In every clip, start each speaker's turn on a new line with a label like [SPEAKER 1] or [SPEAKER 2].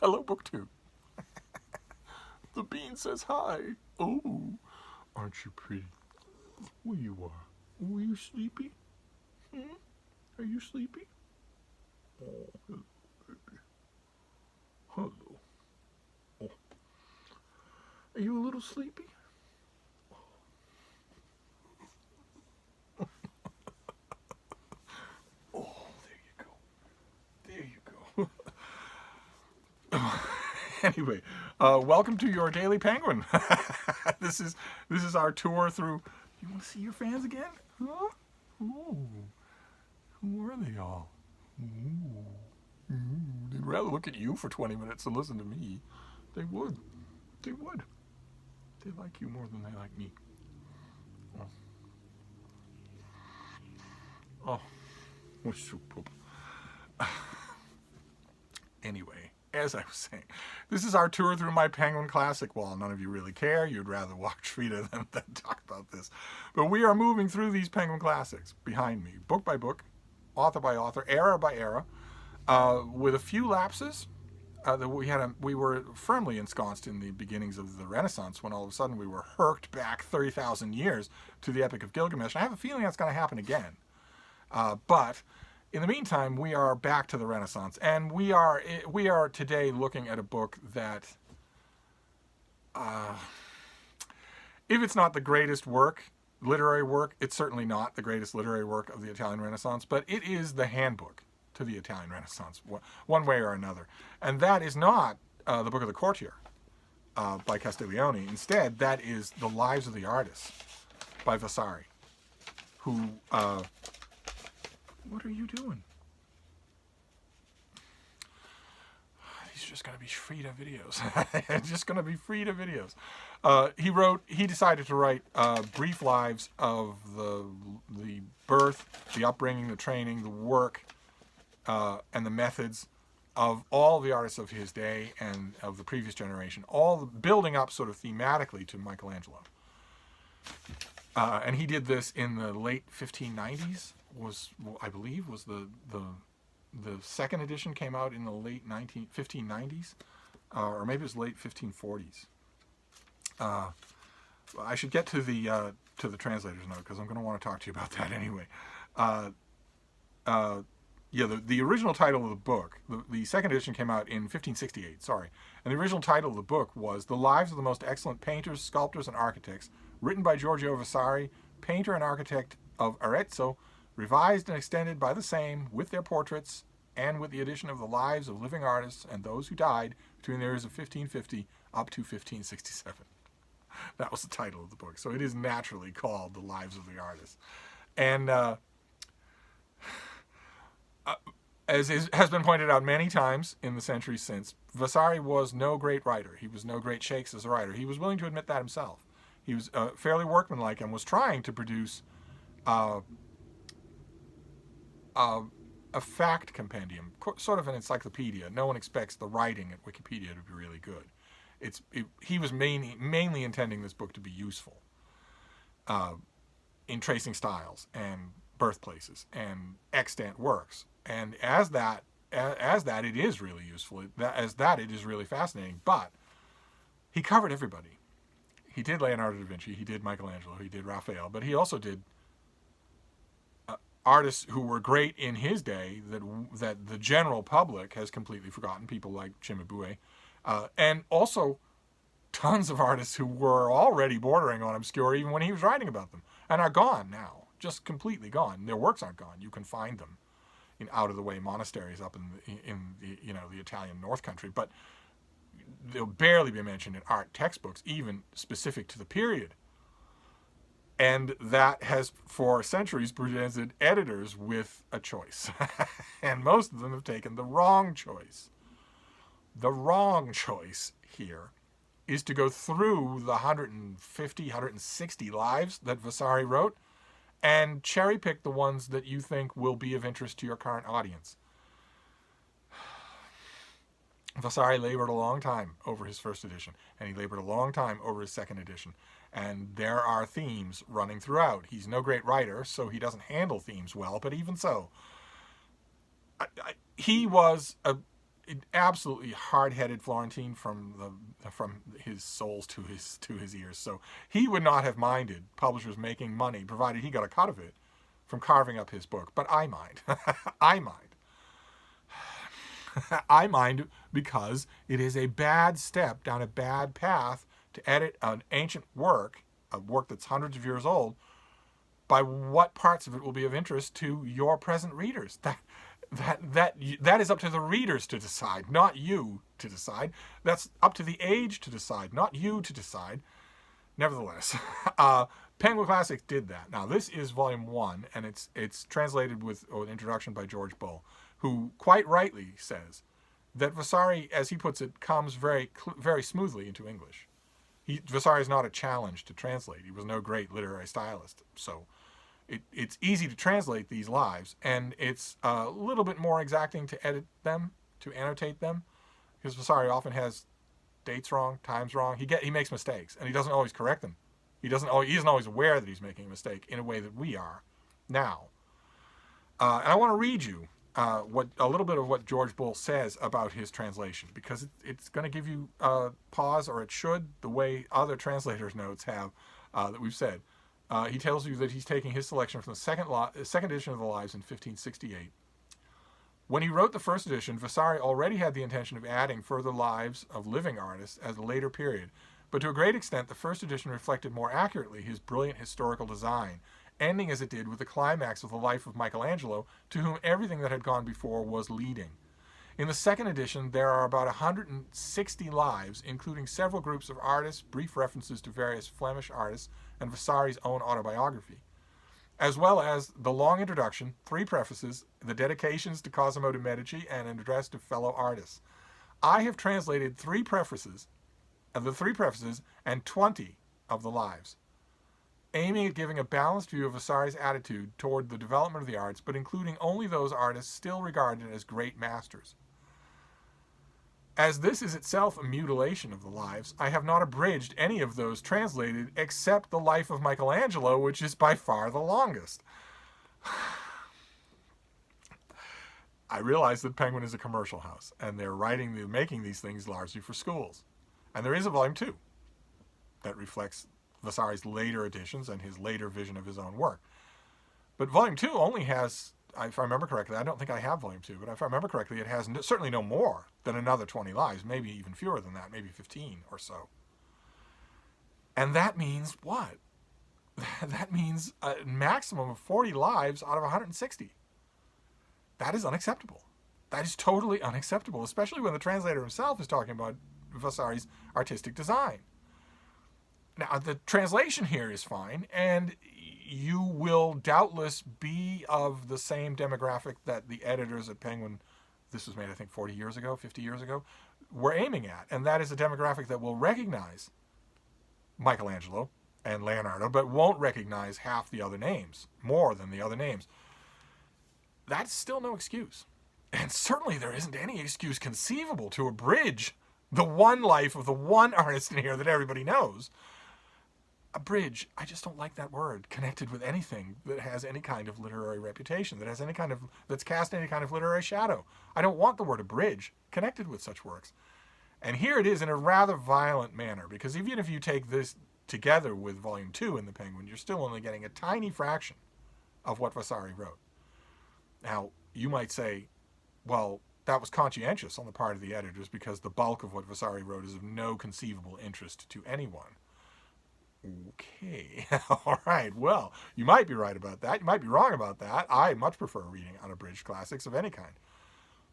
[SPEAKER 1] Hello, book two. The bean says hi. Oh, aren't you pretty? Well, you are. Oh, are you sleepy? Hmm? Are you sleepy? Oh, hello, baby. Hello. Oh, are you a little sleepy? Oh, there you go. There you go. Anyway, welcome to your Daily Penguin. this is our tour through. You want to see your fans again? Huh? Ooh, who are they all? Ooh. They'd rather look at you for 20 minutes than listen to me. They would. They would. They like you more than they like me. Oh, oh, what's so poop? Anyway, as I was saying, this is our tour through my Penguin Classic wall. None of you really care. You'd rather watch Frida than talk about this. But we are moving through these Penguin Classics behind me, book by book, author by author, era by era, with a few lapses. That we were firmly ensconced in the beginnings of the Renaissance when all of a sudden we were herked back 30,000 years to the Epic of Gilgamesh. And I have a feeling that's going to happen again. But in the meantime, we are back to the Renaissance, and we are today looking at a book that, if it's not the greatest literary work, it's certainly not the greatest literary work of the Italian Renaissance, but it is the handbook to the Italian Renaissance, one way or another. And that is not the Book of the Courtier by Castiglione. Instead, that is The Lives of the Artists by Vasari, who... what are you doing? These are just going to be Frida videos. Just going to be Frida videos. He decided to write brief lives of the birth, the upbringing, the training, the work, and the methods of all the artists of his day and of the previous generation, all building up sort of thematically to Michelangelo. And he did this in the late 1590s. I believe the second edition came out in the late 1590s, or maybe it was late 1540s. I should get to the translator's note because I'm going to want to talk to you about that anyway. The original title of the book, the second edition came out in 1568, sorry. And the original title of the book was The Lives of the Most Excellent Painters, Sculptors, and Architects, written by Giorgio Vasari, painter and architect of Arezzo, revised and extended by the same, with their portraits, and with the addition of the lives of living artists and those who died between the years of 1550 up to 1567. That was the title of the book. So it is naturally called The Lives of the Artists. And as has been pointed out many times in the centuries since, Vasari was no great writer. He was no great shakes as a writer. He was willing to admit that himself. He was fairly workmanlike and was trying to produce a fact compendium, sort of an encyclopedia. No one expects the writing at Wikipedia to be really good. He was mainly intending this book to be useful in tracing styles and birthplaces and extant works. And as that it is really useful. It is really fascinating. But he covered everybody. He did Leonardo da Vinci. He did Michelangelo. He did Raphael. But he also did artists who were great in his day that the general public has completely forgotten. People like Cimabue, and also tons of artists who were already bordering on obscure even when he was writing about them, and are gone now, just completely gone. Their works aren't gone. You can find them in out-of-the-way monasteries up in the Italian North Country, but they'll barely be mentioned in art textbooks, even specific to the period. And that has, for centuries, presented editors with a choice. And most of them have taken the wrong choice. The wrong choice here is to go through the 150, 160 lives that Vasari wrote and cherry pick the ones that you think will be of interest to your current audience. Vasari labored a long time over his first edition, and he labored a long time over his second edition. And there are themes running throughout. He's no great writer, so he doesn't handle themes well, but even so, he was absolutely hard-headed Florentine from his soles to his ears. So he would not have minded publishers making money, provided he got a cut of it, from carving up his book. But I mind. I mind. I mind because it is a bad step down a bad path to edit an ancient work, a work that's hundreds of years old, by what parts of it will be of interest to your present readers. That is up to the readers to decide, not you to decide. That's up to the age to decide, not you to decide. Nevertheless, Penguin Classics did that. Now, this is volume 1, and it's translated with an introduction by George Bull, who quite rightly says that Vasari, as he puts it, comes very smoothly into English. Vasari is not a challenge to translate. He was no great literary stylist, so it's easy to translate these lives, and it's a little bit more exacting to edit them, to annotate them, because Vasari often has dates wrong, times wrong. He makes mistakes, and he doesn't always correct them. He isn't always aware that he's making a mistake in a way that we are now. And I want to read you a little bit of what George Bull says about his translation, because it's going to give you pause, or it should, the way other translators' notes have that we've said. He tells you that he's taking his selection from the second edition of the Lives in 1568. When he wrote the first edition, Vasari already had the intention of adding further lives of living artists at a later period, but to a great extent the first edition reflected more accurately his brilliant historical design, ending as it did with the climax of the life of Michelangelo, to whom everything that had gone before was leading. In the second edition, there are about 160 lives, including several groups of artists, brief references to various Flemish artists, and Vasari's own autobiography, as well as the long introduction, 3 prefaces, the dedications to Cosimo de' Medici, and an address to fellow artists. I have translated 3 prefaces, and 20 of the lives, aiming at giving a balanced view of Vasari's attitude toward the development of the arts, but including only those artists still regarded as great masters. As this is itself a mutilation of the lives, I have not abridged any of those translated except the life of Michelangelo, which is by far the longest. I realize that Penguin is a commercial house, and they're making these things largely for schools. And there is a volume 2 that reflects Vasari's later editions and his later vision of his own work. But volume 2 only has, if I remember correctly, I don't think I have volume 2, but if I remember correctly, it has certainly no more than another 20 lives, maybe even fewer than that, maybe 15 or so. And that means what? That means a maximum of 40 lives out of 160. That is unacceptable. That is totally unacceptable, especially when the translator himself is talking about Vasari's artistic design. Now, the translation here is fine, and you will doubtless be of the same demographic that the editors at Penguin, this was made, I think, 40 years ago, 50 years ago, were aiming at. And that is a demographic that will recognize Michelangelo and Leonardo, but won't recognize half the other names, more than the other names. That's still no excuse. And certainly there isn't any excuse conceivable to abridge the one life of the one artist in here that everybody knows. Abridge, I just don't like that word connected with anything that has any kind of literary reputation, that's cast any kind of literary shadow. I don't want the word abridge connected with such works. And here it is in a rather violent manner, because even if you take this together with volume 2 in the Penguin, you're still only getting a tiny fraction of what Vasari wrote. Now, you might say, well, that was conscientious on the part of the editors because the bulk of what Vasari wrote is of no conceivable interest to anyone. Okay, all right, well, you might be right about that. You might be wrong about that. I much prefer reading unabridged classics of any kind.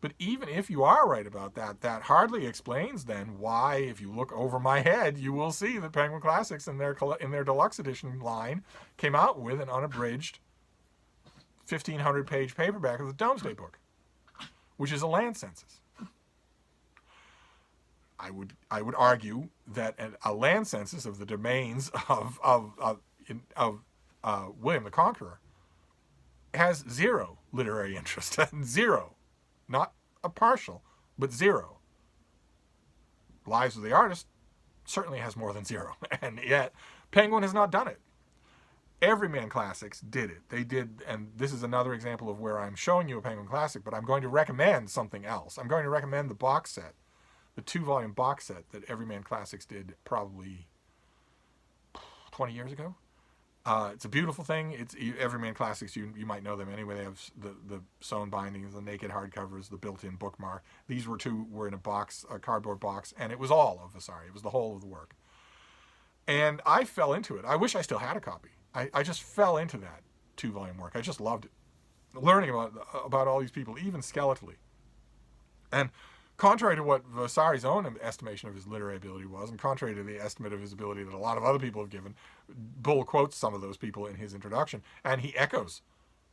[SPEAKER 1] But even if you are right about that, that hardly explains then why, if you look over my head, you will see that Penguin Classics in their deluxe edition line came out with an unabridged 1,500-page paperback of the Domesday Book, which is a land census. I would argue that a land census of the domains of William the Conqueror has zero literary interest. Zero. Not a partial, but zero. Lives of the Artist certainly has more than zero. And yet, Penguin has not done it. Everyman Classics did it. They did, and this is another example of where I'm showing you a Penguin Classic, but I'm going to recommend something else. I'm going to recommend the box set, the 2-volume box set that Everyman Classics did probably 20 years ago. It's a beautiful thing. It's Everyman Classics. You might know them anyway. They have the sewn bindings, the naked hardcovers, the built-in bookmark. These were in a box, a cardboard box, and it was all of Vasari. It was the whole of the work. And I fell into it. I wish I still had a copy. I just fell into that 2-volume work. I just loved it. Learning about all these people, even skeletally. And contrary to what Vasari's own estimation of his literary ability was, and contrary to the estimate of his ability that a lot of other people have given, Bull quotes some of those people in his introduction, and he echoes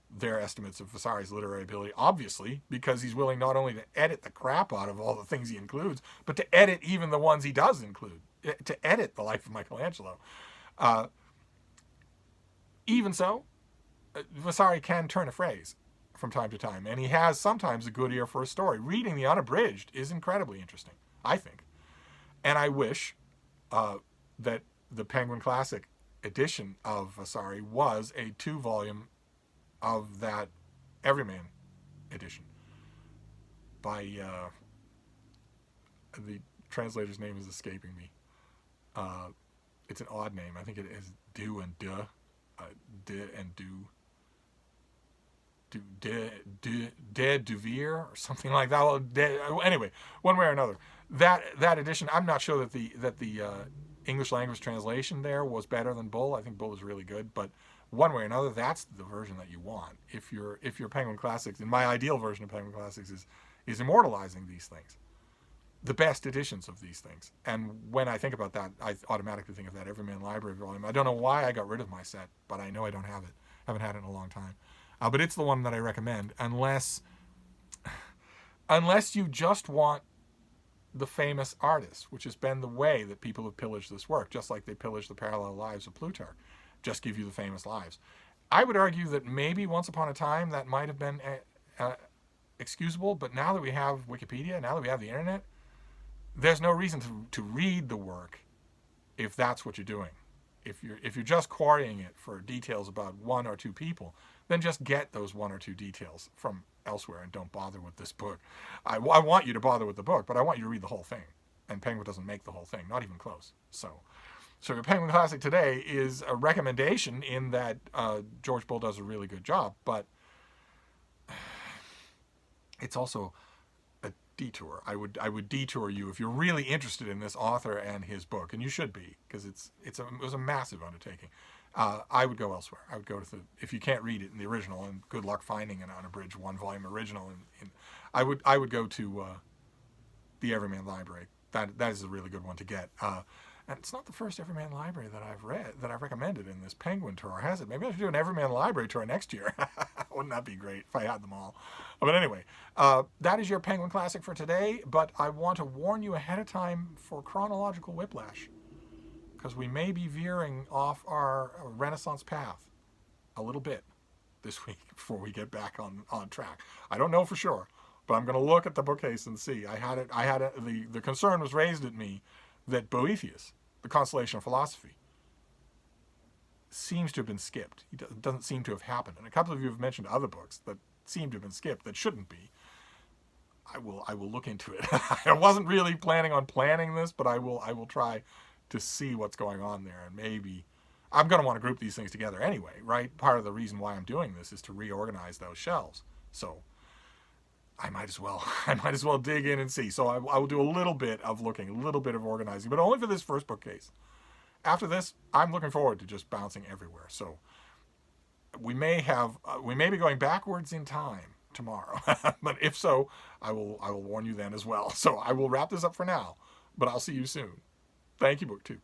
[SPEAKER 1] their estimates of Vasari's literary ability, obviously, because he's willing not only to edit the crap out of all the things he includes, but to edit even the ones he does include, to edit the life of Michelangelo. Even so, Vasari can turn a phrase from time to time, and he has sometimes a good ear for a story. Reading the unabridged is incredibly interesting, I think. And I wish that the Penguin Classic edition of Vasari was a 2-volume of that Everyman edition by the translator's name is escaping me. It's an odd name. I think it is Do and Duh. De and De Duvere or something like that. Well, anyway, one way or another, that edition. I'm not sure that the English language translation there was better than Bull. I think Bull is really good, but one way or another, that's the version that you want. If your Penguin Classics, and my ideal version of Penguin Classics is immortalizing these things, the best editions of these things. And when I think about that, I automatically think of that Everyman Library volume. I don't know why I got rid of my set, but I know I don't have it. Haven't had it in a long time. But it's the one that I recommend, unless you just want the famous artist, which has been the way that people have pillaged this work, just like they pillaged the parallel lives of Plutarch. Just give you the famous lives. I would argue that maybe once upon a time that might have been excusable, but now that we have Wikipedia, now that we have the internet, there's no reason to read the work if that's what you're doing. If you're just quarrying it for details about one or two people, then just get those one or two details from elsewhere and don't bother with this book. I want you to bother with the book, but I want you to read the whole thing. And Penguin doesn't make the whole thing, not even close. So your Penguin Classic today is a recommendation in that George Bull does a really good job, but it's also a detour. I would detour you if you're really interested in this author and his book, and you should be, because it was a massive undertaking. I would go elsewhere. I would go to if you can't read it in the original, and good luck finding an unabridged 1-volume original. I would go to the Everyman Library. That is a really good one to get. And it's not the first Everyman Library that I've recommended in this Penguin tour, has it? Maybe I should do an Everyman Library tour next year. Wouldn't that be great if I had them all? But anyway, that is your Penguin Classic for today. But I want to warn you ahead of time for chronological whiplash, because we may be veering off our Renaissance path a little bit this week before we get back on track. I don't know for sure, but I'm going to look at the bookcase and see. The concern was raised at me that Boethius, the Consolation of Philosophy, seems to have been skipped. It doesn't seem to have happened. And a couple of you have mentioned other books that seem to have been skipped that shouldn't be. I will look into it. I wasn't really planning on planning this, but I will try to see what's going on there. And maybe I'm going to want to group these things together anyway, right? Part of the reason why I'm doing this is to reorganize those shelves. So I might as well dig in and see. So I will do a little bit of looking, a little bit of organizing, but only for this first bookcase. After this, I'm looking forward to just bouncing everywhere. So we may be going backwards in time tomorrow, but if so, I will warn you then as well. So I will wrap this up for now, but I'll see you soon. Thank you, BookTube.